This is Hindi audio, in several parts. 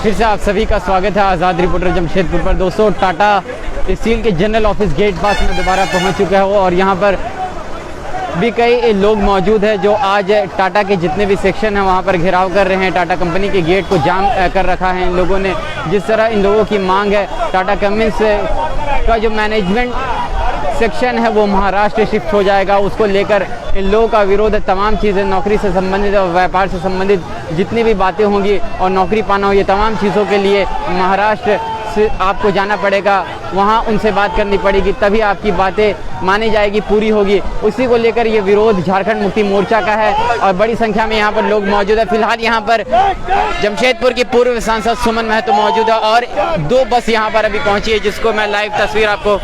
फिर से आप सभी का स्वागत है आज़ाद रिपोर्टर जमशेदपुर पर। दोस्तों, टाटा स्टील के जनरल ऑफिस गेट पास में दोबारा पहुंच चुका है और यहां पर भी कई लोग मौजूद हैं जो आज टाटा के जितने भी सेक्शन हैं वहां पर घेराव कर रहे हैं। टाटा कंपनी के गेट को जाम कर रखा है इन लोगों ने। जिस तरह इन लोगों की मांग है, टाटा कमिंस का जो मैनेजमेंट सेक्शन है वो महाराष्ट्र शिफ्ट हो जाएगा, उसको लेकर इन लोगों का विरोध है। तमाम चीज़ें नौकरी से संबंधित और व्यापार से संबंधित जितनी भी बातें होंगी और नौकरी पाना हो, ये तमाम चीज़ों के लिए महाराष्ट्र से आपको जाना पड़ेगा, वहाँ उनसे बात करनी पड़ेगी, तभी आपकी बातें मानी जाएगी, पूरी होगी। उसी को लेकर ये विरोध झारखंड मुक्ति मोर्चा का है और बड़ी संख्या में यहाँ पर लोग मौजूद है। फिलहाल यहाँ पर जमशेदपुर की पूर्व सांसद सुमन महतो मौजूद है और 2 बस यहाँ पर अभी पहुँची है, जिसको मैं लाइव तस्वीर आपको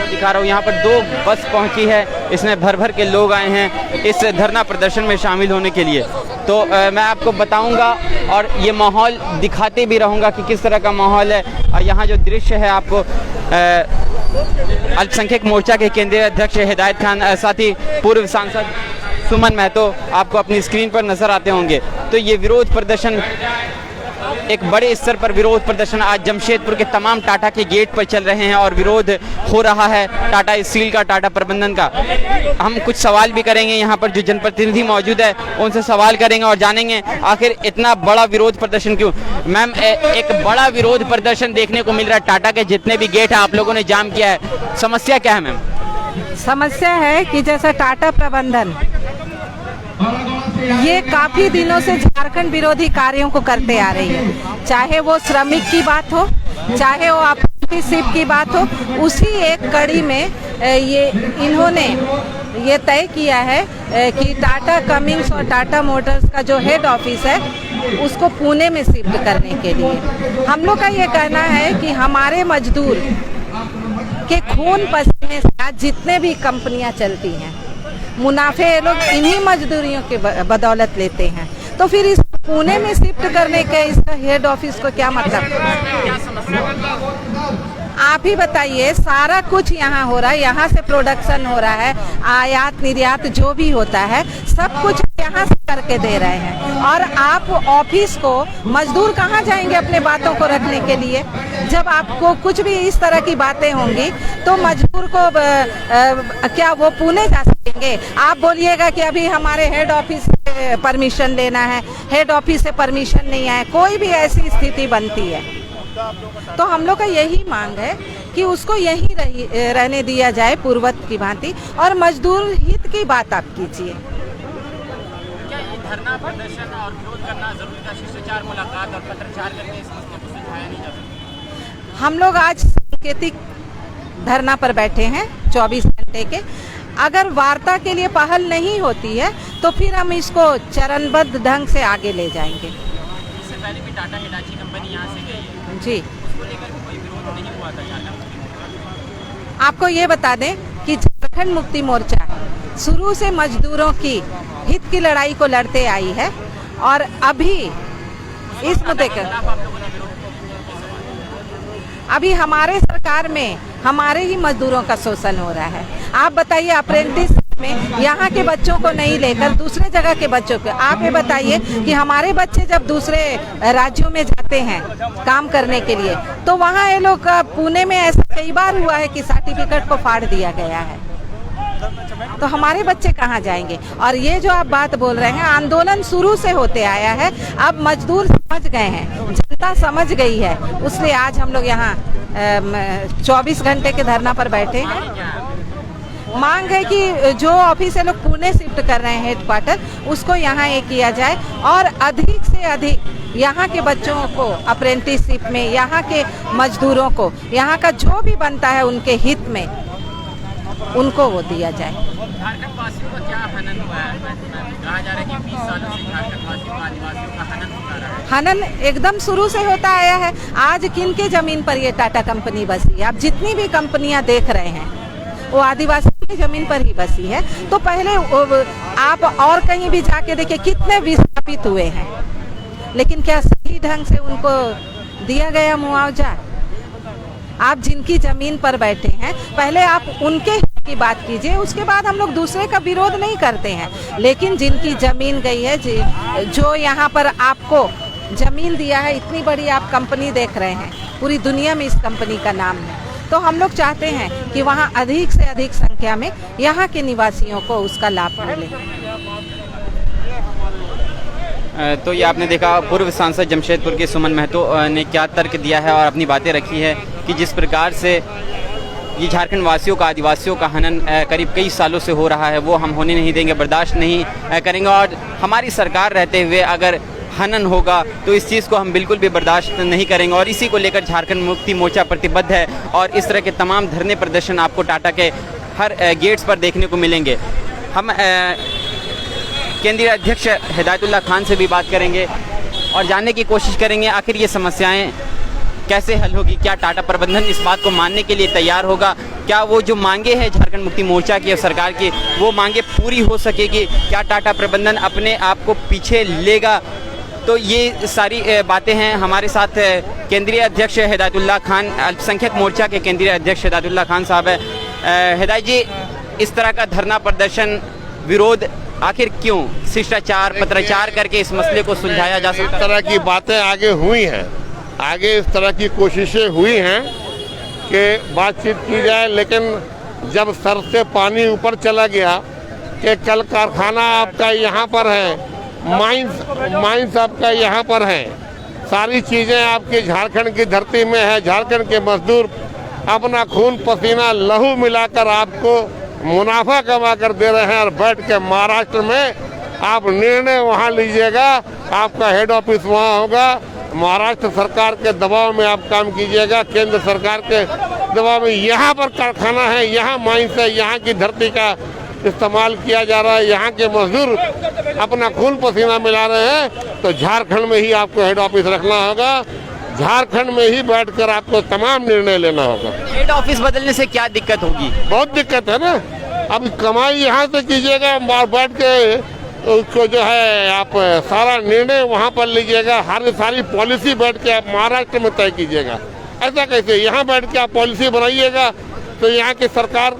दिखा रहा हूँ। यहाँ पर 2 बस पहुँची है, इसमें भर भर के लोग आए हैं इस धरना प्रदर्शन में शामिल होने के लिए। तो मैं आपको बताऊंगा और ये माहौल दिखाते भी रहूँगा कि किस तरह का माहौल है। और यहाँ जो दृश्य है आपको अल्पसंख्यक मोर्चा के केंद्रीय अध्यक्ष हिदायत खान, साथ ही पूर्व सांसद सुमन महतो आपको अपनी स्क्रीन पर नजर आते होंगे। तो ये विरोध प्रदर्शन, एक बड़े स्तर पर विरोध प्रदर्शन आज जमशेदपुर के तमाम टाटा के गेट पर चल रहे हैं और विरोध हो रहा है टाटा स्टील का, टाटा प्रबंधन का। हम कुछ सवाल भी करेंगे, यहाँ पर जो जनप्रतिनिधि मौजूद है उनसे सवाल करेंगे और जानेंगे आखिर इतना बड़ा विरोध प्रदर्शन क्यों। मैम, एक बड़ा विरोध प्रदर्शन देखने को मिल रहा है, टाटा के जितने भी गेट है आप लोगों ने जाम किया है, समस्या क्या है मैम? समस्या है कि जैसा टाटा प्रबंधन ये काफी दिनों से झारखंड विरोधी कार्यों को करते आ रही है, चाहे वो श्रमिक की बात हो, चाहे वो अप्रेंटिसशिप की बात हो। उसी एक कड़ी में ये इन्होंने ये तय किया है कि टाटा कमिंस और टाटा मोटर्स का जो हेड ऑफिस है उसको पुणे में शिफ्ट करने के लिए। हम लोग का ये कहना है कि हमारे मजदूर के खून पसीने से आज जितने भी कंपनियां चलती हैं, मुनाफे ये लोग इन्हीं मजदूरियों के बदौलत लेते हैं, तो फिर इस पुणे में शिफ्ट करने के इसका हेड ऑफिस को क्या मतलब? आप ही बताइए, सारा कुछ यहाँ हो रहा है, यहाँ से प्रोडक्शन हो रहा है, आयात निर्यात जो भी होता है सब कुछ यहाँ से करके दे रहे हैं। और आप ऑफिस को, मजदूर कहाँ जाएंगे अपने बातों को रखने के लिए? जब आपको कुछ भी इस तरह की बातें होंगी तो मजदूर को क्या वो पुणे जा सकेंगे? आप बोलिएगा कि अभी हमारे हेड ऑफिस से परमिशन लेना है, हेड ऑफिस से परमिशन नहीं आए, कोई भी ऐसी स्थिति बनती है तो हम लोग का यही मांग है कि उसको यहीं रहने दिया जाए पूर्वत की भांति, और मजदूर हित की बात आप कीजिए। क्या ये धरना प्रदर्शन और विरोध करना जरूरी था? शिष्टाचार मुलाकात और पत्राचार करके इस मसले को सुलझाया नहीं जा सकता? हम लोग आज सांकेतिक धरना पर बैठे हैं 24 घंटे के। अगर वार्ता के लिए पहल नहीं होती है तो फिर हम इसको चरणबद्ध ढंग से आगे ले जाएंगे। इससे पहले भी टाटा हिटाची कंपनी यहाँ से गई है जी, उसको लेकर कोई विरोध नहीं हुआ था झारखंड? आपको ये बता दें कि झारखंड मुक्ति मोर्चा शुरू से मजदूरों की हित की लड़ाई को लड़ते आई है और अभी इस मुद्दे का अभी हमारे सरकार में हमारे ही मजदूरों का शोषण हो रहा है। आप बताइए, अप्रेंटिस में यहाँ के बच्चों को नहीं लेकर दूसरे जगह के बच्चों को, आप ये बताइए कि हमारे बच्चे जब दूसरे राज्यों में जाते हैं काम करने के लिए तो वहाँ ये लोग, पुणे में ऐसा कई बार हुआ है कि सर्टिफिकेट को फाड़ दिया गया है, तो हमारे बच्चे कहाँ जाएंगे? और ये जो आप बात बोल रहे हैं, आंदोलन शुरू से होते आया है, अब मजदूर समझ गए हैं, जनता समझ गई है, इसलिए आज हम लोग यहाँ 24 घंटे के धरना पर बैठे हैं। मांग है कि जो ऑफिस है लोग पुणे शिफ्ट कर रहे हैं हेडक्वार्टर, उसको यहाँ ये किया जाए और अधिक से अधिक यहाँ के बच्चों को अप्रेंटिसशिप में, यहाँ के मजदूरों को, यहाँ का जो भी बनता है उनके हित में उनको वो दिया जाए। झारखंड वासियों का क्या हनन हुआ है? कहा जा रहा है कि 20 सालों से झारखंड वासियों का, आदिवासियों का हनन हो रहा है। हनन एकदम शुरू से होता आया है। आज किन के जमीन पर ये टाटा कंपनी बसी है? आप जितनी भी कंपनियां देख रहे हैं वो आदिवासियों की जमीन पर ही बसी है। तो पहले आप और कहीं भी जाके देखिए कितने विस्थापित हुए हैं, लेकिन क्या सही ढंग से उनको दिया गया मुआवजा? आप जिनकी जमीन पर बैठे हैं, पहले आप उनके की बात कीजिए, उसके बाद हम लोग दूसरे का विरोध नहीं करते हैं। लेकिन जिनकी जमीन गई है, जो यहाँ पर आपको जमीन दिया है, इतनी बड़ी आप कंपनी देख रहे हैं, पूरी दुनिया में इस कंपनी का नाम है, तो हम लोग चाहते हैं कि वहाँ अधिक से अधिक संख्या में यहाँ के निवासियों को उसका लाभ मिले। तो ये आपने देखा पूर्व सांसद जमशेदपुर के सुमन महतो ने क्या तर्क दिया है और अपनी बातें रखी है कि जिस प्रकार से ये झारखंड वासियों का, आदिवासियों का हनन करीब कई सालों से हो रहा है, वो हम होने नहीं देंगे, बर्दाश्त नहीं करेंगे। और हमारी सरकार रहते हुए अगर हनन होगा तो इस चीज़ को हम बिल्कुल भी बर्दाश्त नहीं करेंगे। और इसी को लेकर झारखंड मुक्ति मोर्चा प्रतिबद्ध है और इस तरह के तमाम धरने प्रदर्शन आपको टाटा के हर गेट्स पर देखने को मिलेंगे। हम केंद्रीय अध्यक्ष हिदायतुल्लाह खान से भी बात करेंगे और जानने की कोशिश करेंगे आखिर ये समस्याएं कैसे हल होगी। क्या टाटा प्रबंधन इस बात को मानने के लिए तैयार होगा? क्या वो जो मांगे हैं झारखंड मुक्ति मोर्चा की और सरकार की, वो मांगे पूरी हो सकेगी? क्या टाटा प्रबंधन अपने आप को पीछे लेगा? तो ये सारी बातें हैं। हमारे साथ केंद्रीय अध्यक्ष हिदायतुल्लाह खान, अल्पसंख्यक मोर्चा के केंद्रीय अध्यक्ष हिदायतुल्लाह खान साहब है। हिदायत जी, इस तरह का धरना प्रदर्शन, विरोध आखिर क्यों? शिष्टाचार, पत्राचार करके इस मसले को सुलझाया जा सकता है? इस तरह की बातें आगे हुई हैं, आगे इस तरह की कोशिशें हुई हैं कि बातचीत की जाए, लेकिन जब सर से पानी ऊपर चला गया कि कल कारखाना आपका यहाँ पर है, माइंस आपका यहाँ पर है, सारी चीज़ें आपकी झारखंड की धरती में है, झारखंड के मजदूर अपना खून पसीना लहू मिलाकर आपको मुनाफा कमा कर दे रहे हैं और बैठ के महाराष्ट्र में आप निर्णय वहाँ लीजिएगा, आपका हेड ऑफिस वहाँ होगा, महाराष्ट्र सरकार के दबाव में आप काम कीजिएगा, केंद्र सरकार के दबाव में। यहाँ पर कारखाना है, यहाँ माइंस है, यहाँ की धरती का इस्तेमाल किया जा रहा है, यहाँ के मजदूर अपना खून पसीना मिला रहे हैं, तो झारखंड में ही आपको हेड ऑफिस रखना होगा, झारखंड में ही बैठकर आपको तमाम निर्णय लेना होगा। हेड ऑफिस बदलने से क्या दिक्कत होगी? बहुत दिक्कत है ना। अब कमाई यहाँ से कीजिएगा, बैठ के उसको जो है आप सारा निर्णय वहाँ पर लीजिएगा, हर सारी पॉलिसी बैठ के आप महाराष्ट्र में तय कीजिएगा। ऐसा कैसे? यहाँ बैठ के आप पॉलिसी बनाइएगा तो यहाँ की सरकार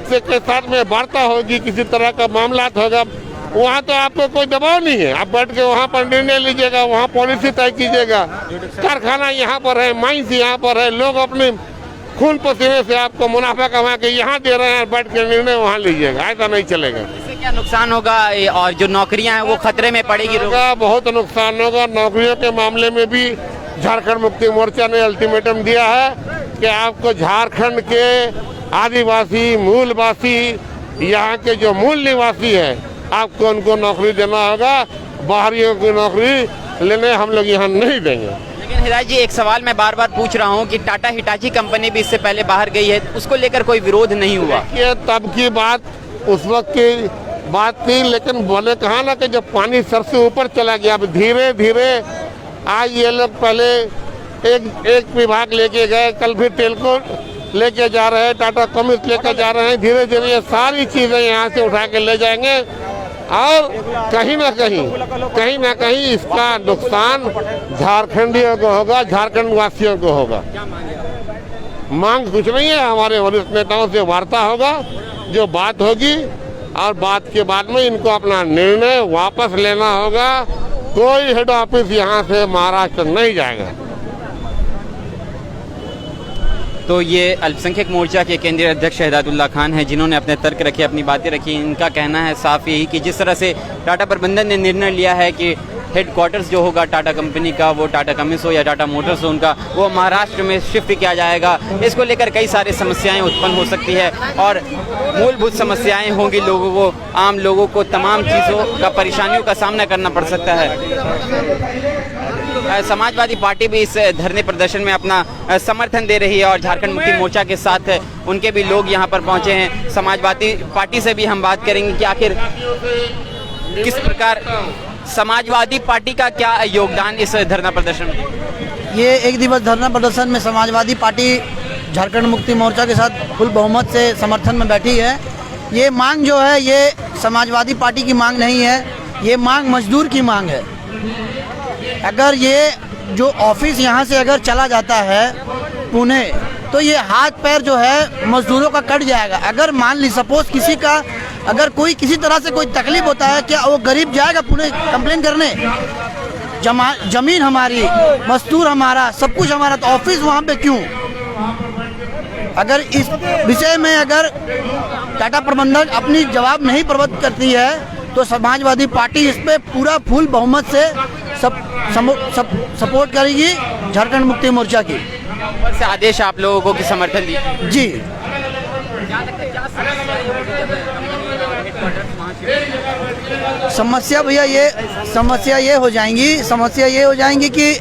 से के साथ में वार्ता होगी, किसी तरह का मामला होगा, वहाँ तो आपको कोई दबाव नहीं है, आप बैठ के वहाँ पर निर्णय लीजिएगा, वहाँ पॉलिसी तय कीजिएगा। कारखाना यहाँ पर है, माइंस यहाँ पर है, लोग अपने खून पसीने से आपको मुनाफा कमा के यहाँ दे रहे हैं, बैठ के निर्णय वहाँ लीजिएगा। ऐसा नहीं चलेगा। इससे क्या नुकसान होगा और जो नौकरियां हैं वो खतरे में पड़ेगी? बहुत नुकसान होगा। नौकरियों के मामले में भी झारखंड मुक्ति मोर्चा ने अल्टीमेटम दिया है कि आपको झारखंड के आदिवासी, मूलवासी, यहाँ के जो मूल निवासी है, आपको उनको नौकरी देना होगा। बाहरियों की नौकरी लेने हम लोग यहाँ नहीं देंगे। लेकिन हिदायत जी, एक सवाल मैं बार बार पूछ रहा हूँ कि टाटा हिटाची कंपनी भी इससे पहले बाहर गई है, उसको लेकर कोई विरोध नहीं हुआ? ये तब की बात, उस वक्त की बात थी, लेकिन बोले कहा ना कि जब पानी सर से ऊपर चला गया, अब धीरे धीरे आज ये लोग पहले एक विभाग लेके गए, कल फिर टेल्को लेके जा रहे हैं, टाटा कम्युनिस्ट लेकर जा रहे हैं, धीरे धीरे ये सारी चीज़ें यहाँ से उठा के ले जाएंगे और कहीं ना कहीं इसका नुकसान झारखंडियों को होगा, झारखंड वासियों को होगा। मांग कुछ नहीं है, हमारे वरिष्ठ नेताओं से वार्ता होगा, जो बात होगी और बात के बाद में इनको अपना निर्णय वापस लेना होगा। कोई हेड ऑफिस यहाँ से महाराष्ट्र नहीं जाएगा। तो ये अल्पसंख्यक मोर्चा के केंद्रीय अध्यक्ष हिदायतुल्लाह खान हैं, जिन्होंने अपने तर्क रखे, अपनी बातें रखी। इनका कहना है साफ यही कि जिस तरह से टाटा प्रबंधन ने निर्णय लिया है कि हेडक्वार्टर्स जो होगा टाटा कंपनी का, वो टाटा कम्युनिस्ट हो या टाटा मोटर्स हो उनका, वो महाराष्ट्र में शिफ्ट किया जाएगा। इसको लेकर कई सारी समस्याएं उत्पन्न हो सकती है और मूलभूत समस्याएं होंगी, लोगों को, आम लोगों को तमाम चीज़ों का, परेशानियों का सामना करना पड़ सकता है। समाजवादी पार्टी भी इस धरने प्रदर्शन में अपना समर्थन दे रही है और झारखंड मुक्ति मोर्चा के साथ उनके भी लोग यहां पर पहुंचे हैं। समाजवादी पार्टी से भी हम बात करेंगे कि आखिर किस प्रकार समाजवादी पार्टी का क्या योगदान इस धरना प्रदर्शन में? ये एक दिवस धरना प्रदर्शन में समाजवादी पार्टी झारखंड मुक्ति मोर्चा के साथ फुल बहुमत से समर्थन में बैठी है। ये मांग जो है, ये समाजवादी पार्टी की मांग नहीं है, ये मांग मजदूर की मांग है। अगर ये जो ऑफिस यहाँ से अगर चला जाता है पुणे, तो ये हाथ पैर जो है मजदूरों का कट जाएगा। अगर मान ली सपोज किसी का अगर कोई किसी तरह से कोई तकलीफ होता है, क्या वो गरीब जाएगा पुणे कंप्लेन करने? जमीन हमारी, मजदूर हमारा, सब कुछ हमारा, तो ऑफिस वहाँ पे क्यों? अगर इस विषय में अगर टाटा प्रबंधन अपनी जवाब नहीं प्रबंध करती है तो समाजवादी पार्टी इस पे पूरा फुल बहुमत से सपोर्ट करेगी झारखंड मुक्ति मोर्चा की। ऊपर से आदेश आप लोगों को कि समर्थन दिए जी। समस्या भैया ये हो जाएंगी कि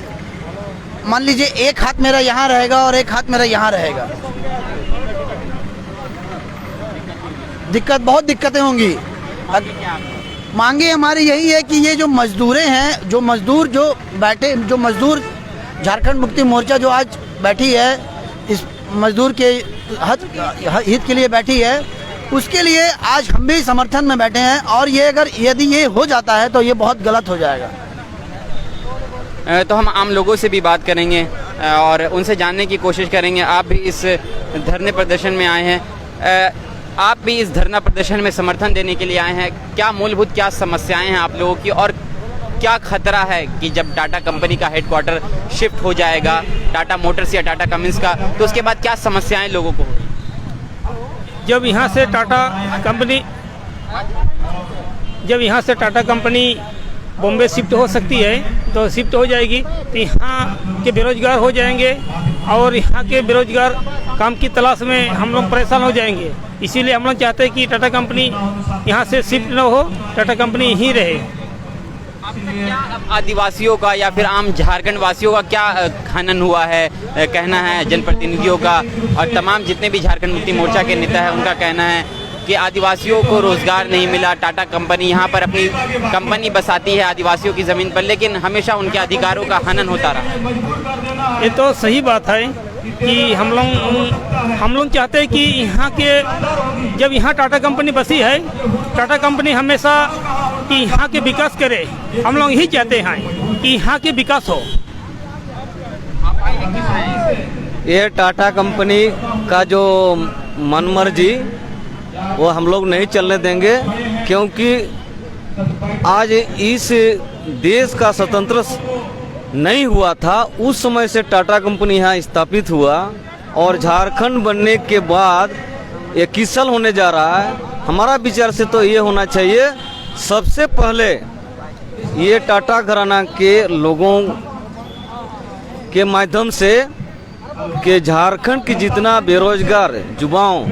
मान लीजिए एक हाथ मेरा यहाँ रहेगा और एक हाथ मेरा यहाँ रहेगा, बहुत दिक्कतें होंगी। मांगे हमारी यही है कि ये जो मजदूरें हैं, जो मजदूर झारखंड मुक्ति मोर्चा जो आज बैठी है, इस मजदूर के हित के लिए बैठी है, उसके लिए आज हम भी समर्थन में बैठे हैं। और ये यदि ये हो जाता है तो ये बहुत गलत हो जाएगा। तो हम आम लोगों से भी बात करेंगे और उनसे जानने की कोशिश करेंगे। आप भी इस धरने प्रदर्शन में आए हैं, आप भी इस धरना प्रदर्शन में समर्थन देने के लिए आए हैं। क्या मूलभूत क्या समस्याएं हैं आप लोगों की, और क्या खतरा है कि जब टाटा कंपनी का हेडक्वार्टर शिफ्ट हो जाएगा टाटा मोटर्स या टाटा कमिंस का, तो उसके बाद क्या समस्याएं लोगों को? जब यहाँ से टाटा कंपनी बॉम्बे शिफ्ट हो सकती है तो शिफ्ट हो जाएगी, तो यहाँ के बेरोजगार हो जाएंगे और यहाँ के बेरोजगार काम की तलाश में हम लोग परेशान हो जाएंगे। इसीलिए हम लोग चाहते हैं कि टाटा कंपनी यहाँ से शिफ्ट न हो, टाटा कंपनी यहीं रहे। आदिवासियों का या फिर आम झारखंड वासियों का क्या खनन हुआ है, कहना है जनप्रतिनिधियों का और तमाम जितने भी झारखंड मुक्ति मोर्चा के नेता हैं उनका कहना है कि आदिवासियों को रोजगार नहीं मिला। टाटा कंपनी यहाँ पर अपनी कंपनी बसाती है आदिवासियों की ज़मीन पर, लेकिन हमेशा उनके अधिकारों का हनन होता रहा। ये तो सही बात है कि हम लोग चाहते हैं कि यहाँ के जब यहाँ टाटा कंपनी बसी है, टाटा कंपनी हमेशा कि यहाँ के विकास करे। हम लोग यही चाहते हैं कि यहाँ के विकास हो। ये टाटा कंपनी का जो मनमर्जी वो हम लोग नहीं चलने देंगे, क्योंकि आज इस देश का स्वतंत्र नहीं हुआ था, उस समय से टाटा कंपनी यहाँ स्थापित हुआ और झारखंड बनने के बाद ये किसल होने जा रहा है। हमारा विचार से तो ये होना चाहिए सबसे पहले ये टाटा घराना के लोगों के माध्यम से कि झारखंड की जितना बेरोजगार युवाओं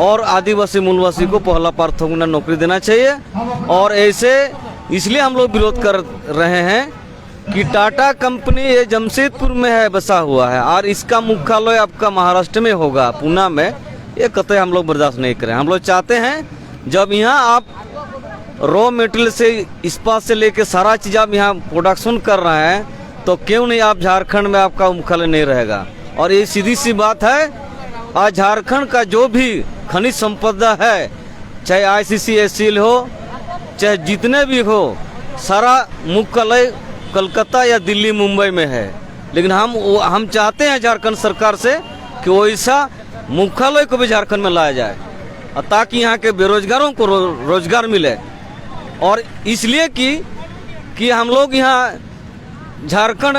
और आदिवासी मूलवासी को पहला प्राथमिकता नौकरी देना चाहिए। और ऐसे इसलिए हम लोग विरोध कर रहे हैं कि टाटा कंपनी ये जमशेदपुर में है बसा हुआ है और इसका मुख्यालय आपका महाराष्ट्र में होगा, पूना में। ये कतई हम लोग बर्दाश्त नहीं करें। हम लोग चाहते हैं जब यहाँ आप रॉ मटेरियल से इस्पात से लेके सारा चीज़ आप यहाँ प्रोडक्शन कर रहे हैं तो क्यों नहीं आप झारखंड में आपका मुख्यालय नहीं रहेगा। और ये सीधी सी बात है, आज झारखंड का जो भी खनिज संपदा है, चाहे ICCSL हो चाहे जितने भी हो, सारा मुख्यालय कलकत्ता या दिल्ली मुंबई में है। लेकिन हम चाहते हैं झारखंड सरकार से कि वैसा मुख्यालय को भी झारखंड में लाया जाए ताकि यहाँ के बेरोजगारों को रोजगार मिले। और इसलिए कि हम लोग यहाँ झारखंड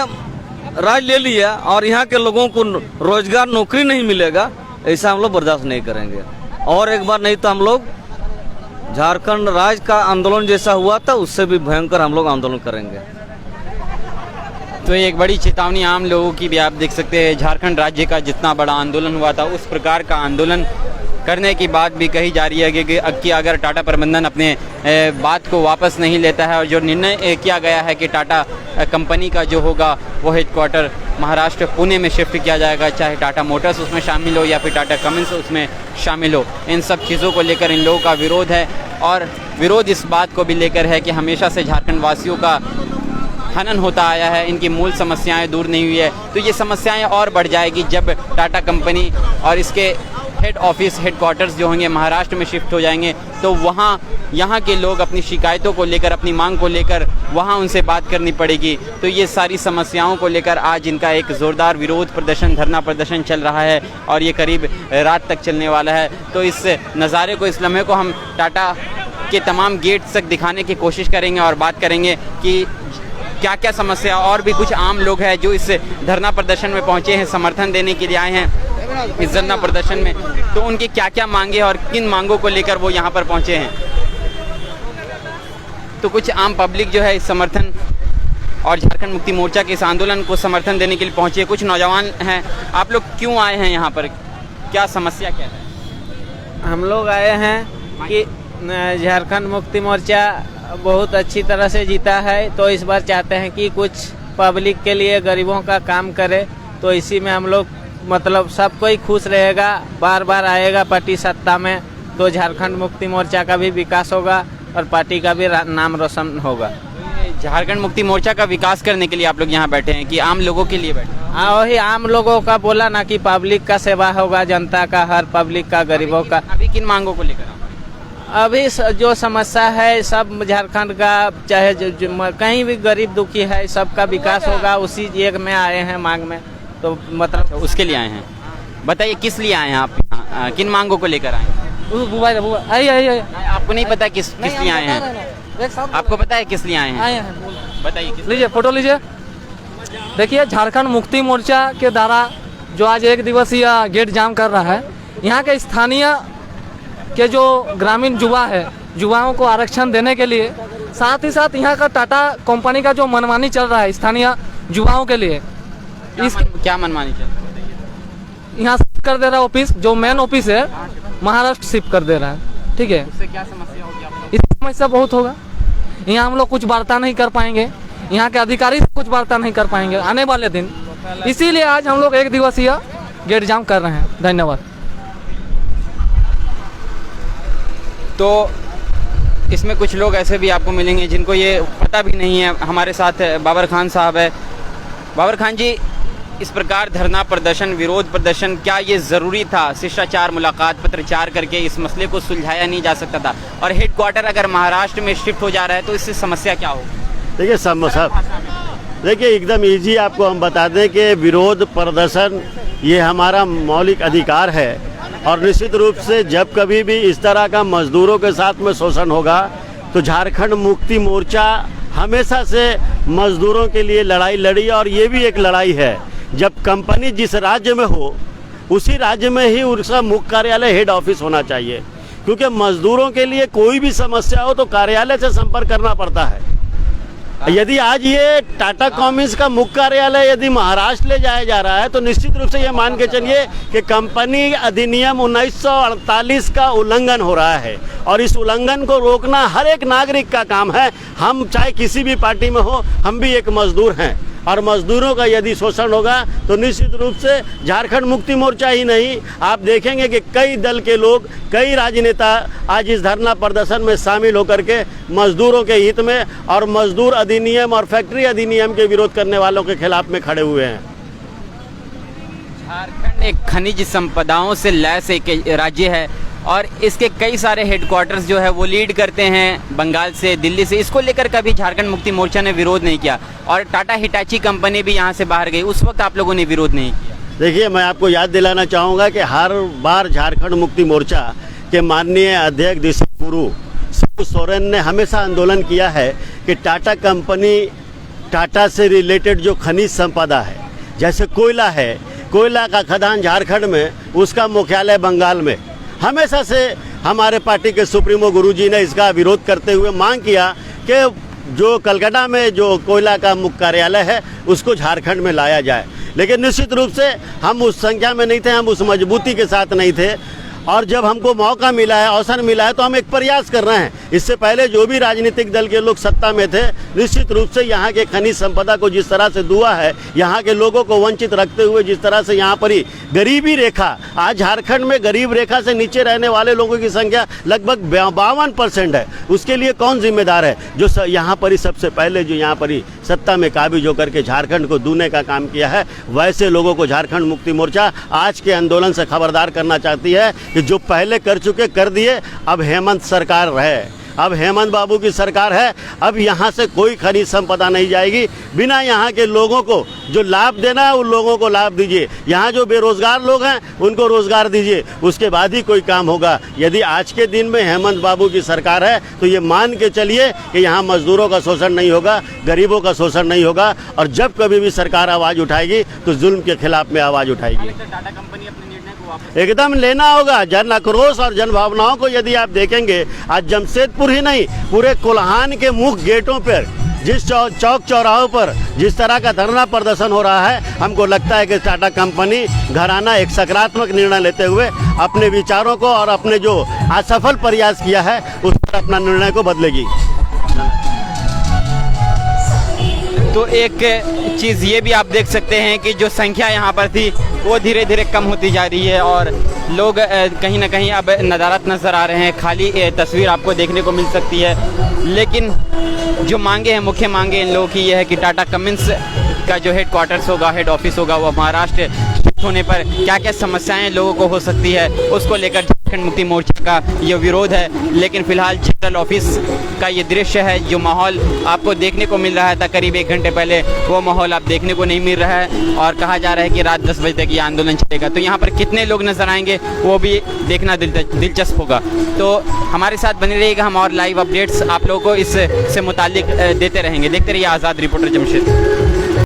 राज्य ले लिया और यहाँ के लोगों को रोजगार नौकरी नहीं मिलेगा, ऐसा हम लोग बर्दाश्त नहीं करेंगे। और एक बार नहीं तो हम लोग झारखंड राज्य का आंदोलन जैसा हुआ था उससे भी भयंकर हम लोग आंदोलन करेंगे। तो ये एक बड़ी चेतावनी आम लोगों की भी आप देख सकते हैं। झारखंड राज्य का जितना बड़ा आंदोलन हुआ था उस प्रकार का आंदोलन करने की बात भी कही जा रही है कि अगर टाटा प्रबंधन अपने बात को वापस नहीं लेता है और जो निर्णय किया गया है कि टाटा कंपनी का जो होगा वो हेडक्वार्टर महाराष्ट्र पुणे में शिफ्ट किया जाएगा, चाहे टाटा मोटर्स उसमें शामिल हो या फिर टाटा कमिंस उसमें शामिल हो, इन सब चीज़ों को लेकर इन लोगों का विरोध है। और विरोध इस बात को भी लेकर है कि हमेशा से झारखंड वासियों का हनन होता आया है, इनकी मूल समस्याएं दूर नहीं हुई है। तो ये समस्याएं और बढ़ जाएगी जब टाटा कंपनी और इसके हेड ऑफिस हेडक्वार्टर्स जो होंगे महाराष्ट्र में शिफ्ट हो जाएंगे, तो वहाँ यहाँ के लोग अपनी शिकायतों को लेकर, अपनी मांग को लेकर वहाँ उनसे बात करनी पड़ेगी। तो ये सारी समस्याओं को लेकर आज इनका एक ज़ोरदार विरोध प्रदर्शन, धरना प्रदर्शन चल रहा है और ये करीब रात तक चलने वाला है। तो इस नज़ारे को, इस लम्हे को हम टाटा के तमाम गेट्स तक दिखाने की कोशिश करेंगे और बात करेंगे कि क्या क्या समस्या, और भी कुछ आम लोग हैं जो इस धरना प्रदर्शन में पहुंचे हैं, समर्थन देने के लिए आए हैं इस धरना प्रदर्शन में, तो उनकी क्या क्या मांगे और किन मांगों को लेकर वो यहाँ पर पहुंचे हैं। तो कुछ आम पब्लिक जो है इस समर्थन और झारखंड मुक्ति मोर्चा के इस आंदोलन को समर्थन देने के लिए पहुंचे। कुछ नौजवान हैं, आप लोग क्यों आए हैं यहाँ पर, क्या समस्या क्या है? हम लोग आए हैं कि झारखंड मुक्ति मोर्चा बहुत अच्छी तरह से जीता है, तो इस बार चाहते हैं कि कुछ पब्लिक के लिए, गरीबों का काम करे। तो इसी में हम लोग मतलब सब कोई खुश रहेगा, बार बार आएगा पार्टी सत्ता में, तो झारखंड मुक्ति मोर्चा का भी विकास होगा और पार्टी का भी नाम रोशन होगा। झारखंड मुक्ति मोर्चा का विकास करने के लिए आप लोग यहाँ बैठे हैं कि आम लोगों के लिए बैठे हैं? हाँ, वही आम लोगों का बोला ना कि पब्लिक का सेवा होगा, जनता का, हर पब्लिक का, गरीबों का। अभी किन मांगों को लेकर? अभी जो समस्या है सब झारखंड का, चाहे कहीं भी गरीब दुखी है, सबका विकास होगा, उसी एक में आए हैं मांग में, तो मतलब उसके लिए आए हैं। बताइए किस लिए आए हैं आप यहाँ, किन मांगों को लेकर आए हैं? आइए आपको नहीं पता किस लिए आए हैं? आपको पता है किस लिए आए हैं? बताइए। लीजिए फोटो लीजिए। देखिए, झारखंड मुक्ति मोर्चा के द्वारा जो आज एक दिवसीय गेट जाम कर रहा है, यहाँ के स्थानीय के जो ग्रामीण युवा है, युवाओं को आरक्षण देने के लिए, साथ ही साथ यहाँ का टाटा कंपनी का जो मनमानी चल रहा है स्थानीय युवाओं के लिए, क्या मनमानी चल रहा है? यहाँ शिफ्ट कर दे रहा है ऑफिस, जो मेन ऑफिस है महाराष्ट्र शिफ्ट कर दे रहा है। ठीक है, उससे क्या समस्या होगी आप लोग? इसकी समस्या बहुत होगा। यहाँ हम लोग कुछ वार्ता नहीं कर पाएंगे, यहाँ के अधिकारी से कुछ वार्ता नहीं कर पाएंगे आने वाले दिन, इसीलिए आज हम लोग एक दिवसीय गेट जाम कर रहे हैं। धन्यवाद। तो इसमें कुछ लोग ऐसे भी आपको मिलेंगे जिनको ये पता भी नहीं है। हमारे साथ बाबर खान साहब है। बाबर खान जी, इस प्रकार धरना प्रदर्शन, विरोध प्रदर्शन, क्या ये ज़रूरी था? शिष्टाचार, मुलाकात, पत्रचार करके इस मसले को सुलझाया नहीं जा सकता था? और हेडक्वार्टर अगर महाराष्ट्र में शिफ्ट हो जा रहा है तो इससे समस्या क्या होगी? देखिए देखिए एकदम इजी आपको हम बता दें कि विरोध प्रदर्शन ये हमारा मौलिक अधिकार है, और निश्चित रूप से जब कभी भी इस तरह का मजदूरों के साथ में शोषण होगा तो झारखंड मुक्ति मोर्चा हमेशा से मजदूरों के लिए लड़ाई लड़ी, और ये भी एक लड़ाई है। जब कंपनी जिस राज्य में हो उसी राज्य में ही उसका मुख्य कार्यालय, हेड ऑफिस होना चाहिए, क्योंकि मजदूरों के लिए कोई भी समस्या हो तो कार्यालय से संपर्क करना पड़ता है। यदि आज ये टाटा कॉमिन्स का मुख्य कार्यालय यदि महाराष्ट्र ले जाया जा रहा है तो निश्चित रूप से ये मान के चलिए कि कंपनी अधिनियम 1948 का उल्लंघन हो रहा है, और इस उल्लंघन को रोकना हर एक नागरिक का काम है। हम चाहे किसी भी पार्टी में हो, हम भी एक मजदूर हैं, और मजदूरों का यदि शोषण होगा तो निश्चित रूप से झारखंड मुक्ति मोर्चा ही नहीं, आप देखेंगे कि कई दल के लोग, कई राजनेता आज इस धरना प्रदर्शन में शामिल होकर के मजदूरों के हित में और मजदूर अधिनियम और फैक्ट्री अधिनियम के विरोध करने वालों के खिलाफ में खड़े हुए हैं। झारखंड एक खनिज संपदाओं से लैस एक राज्य है, और इसके कई सारे हेडक्वार्टर्स जो है वो लीड करते हैं बंगाल से, दिल्ली से। इसको लेकर कभी झारखंड मुक्ति मोर्चा ने विरोध नहीं किया, और टाटा हिटाची कंपनी भी यहाँ से बाहर गई, उस वक्त आप लोगों ने विरोध नहीं किया। देखिए, मैं आपको याद दिलाना चाहूँगा कि हर बार झारखंड मुक्ति मोर्चा के माननीय अध्यक्ष दिलीप गुरु सोरेन ने हमेशा आंदोलन किया है कि टाटा कंपनी, टाटा से रिलेटेड जो खनिज संपदा है, जैसे कोयला है, कोयला का खदान झारखंड में, उसका मुख्यालय बंगाल में, हमेशा से हमारे पार्टी के सुप्रीमो गुरुजी ने इसका विरोध करते हुए मांग किया कि जो कलकत्ता में जो कोयला का मुख्य कार्यालय है उसको झारखंड में लाया जाए। लेकिन निश्चित रूप से हम उस संख्या में नहीं थे, हम उस मजबूती के साथ नहीं थे, और जब हमको मौका मिला है, अवसर मिला है, तो हम एक प्रयास कर रहे हैं। इससे पहले जो भी राजनीतिक दल के लोग सत्ता में थे, निश्चित रूप से यहाँ के खनिज संपदा को जिस तरह से दुआ है, यहाँ के लोगों को वंचित रखते हुए जिस तरह से यहाँ पर ही गरीबी रेखा, आज झारखंड में गरीब रेखा से नीचे रहने वाले लोगों की संख्या लगभग 52% है। उसके लिए कौन जिम्मेदार है? जो यहाँ पर ही सबसे पहले जो यहाँ पर ही सत्ता में काबिज होकर के झारखंड को दूने का काम किया है, वैसे लोगों को झारखंड मुक्ति मोर्चा आज के आंदोलन से खबरदार करना चाहती है कि जो पहले कर चुके कर दिए। अब हेमंत सरकार है, अब हेमंत बाबू की सरकार है। अब यहाँ से कोई खनिज संपदा नहीं जाएगी बिना यहाँ के लोगों को जो लाभ देना है उन लोगों को लाभ दीजिए। यहाँ जो बेरोजगार लोग हैं उनको रोजगार दीजिए, उसके बाद ही कोई काम होगा। यदि आज के दिन में हेमंत बाबू की सरकार है तो ये मान के चलिए कि यहाँ मजदूरों का शोषण नहीं होगा, गरीबों का शोषण नहीं होगा। और जब कभी भी सरकार आवाज़ उठाएगी तो जुल्म के खिलाफ में आवाज़ उठाएगी। एकदम लेना होगा। जन आक्रोश और जन भावनाओं को यदि आप देखेंगे, आज जमशेदपुर ही नहीं, पूरे कोल्हान के मुख्य गेटों पर, जिस चौक चौराहों पर जिस तरह का धरना प्रदर्शन हो रहा है, हमको लगता है कि टाटा कंपनी घराना एक सकारात्मक निर्णय लेते हुए अपने विचारों को और अपने जो असफल प्रयास किया है उस पर अपना निर्णय को बदलेगी। तो एक चीज़ ये भी आप देख सकते हैं कि जो संख्या यहाँ पर थी वो धीरे धीरे कम होती जा रही है और लोग कहीं ना कहीं अब नदारत नज़र आ रहे हैं। खाली तस्वीर आपको देखने को मिल सकती है, लेकिन जो मांगे हैं, मुख्य मांगे इन लोगों की ये है कि टाटा कमिंस का जो हेड क्वार्टर्स होगा, हेड ऑफिस होगा, वो महाराष्ट्र शिफ्ट होने पर क्या क्या समस्याएं लोगों को हो सकती है, उसको लेकर झारखंड मुक्ति मोर्चा का ये विरोध है। लेकिन फिलहाल जनरल ऑफिस का ये दृश्य है, जो माहौल आपको देखने को मिल रहा था करीब 1 घंटे पहले, वो माहौल आप देखने को नहीं मिल रहा है और कहा जा रहा है कि रात 10 बजे तक ये आंदोलन चलेगा। तो यहाँ पर कितने लोग नजर आएंगे वो भी देखना दिलचस्प होगा। तो हमारे साथ बने रहिएगा, हम और लाइव अपडेट्स आप लोगों को इससे मुताल्लिक देते रहेंगे। देखते रहिए आज़ाद रिपोर्टर जमशेद।